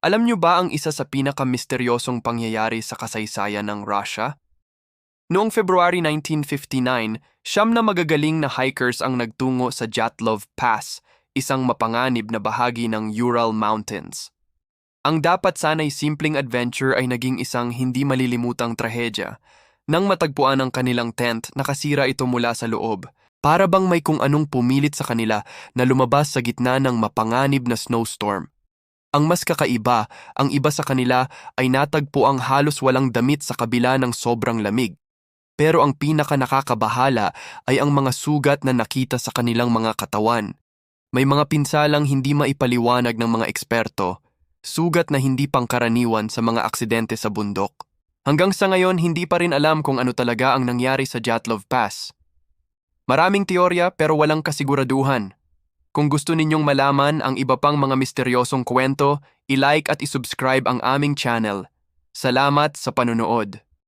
Alam niyo ba ang isa sa pinakamisteryosong pangyayari sa kasaysayan ng Russia? Noong February 1959, siyam na magagaling na hikers ang nagtungo sa Jatlov Pass, isang mapanganib na bahagi ng Ural Mountains. Ang dapat sana'y simpleng adventure ay naging isang hindi malilimutang trahedya. Nang matagpuan ang kanilang tent, nakasira ito mula sa loob. Para bang may kung anong pumilit sa kanila na lumabas sa gitna ng mapanganib na snowstorm. Ang mas kakaiba, ang iba sa kanila ay natagpo ang halos walang damit sa kabila ng sobrang lamig. Pero ang pinaka nakakabahala ay ang mga sugat na nakita sa kanilang mga katawan. May mga pinsalang hindi maipaliwanag ng mga eksperto, sugat na hindi pangkaraniwan sa mga aksidente sa bundok. Hanggang sa ngayon, hindi pa rin alam kung ano talaga ang nangyari sa Jatlov Pass. Maraming teorya pero walang kasiguraduhan. Kung gusto ninyong malaman ang iba pang mga misteryosong kwento, i-like at isubscribe ang aming channel. Salamat sa panonood.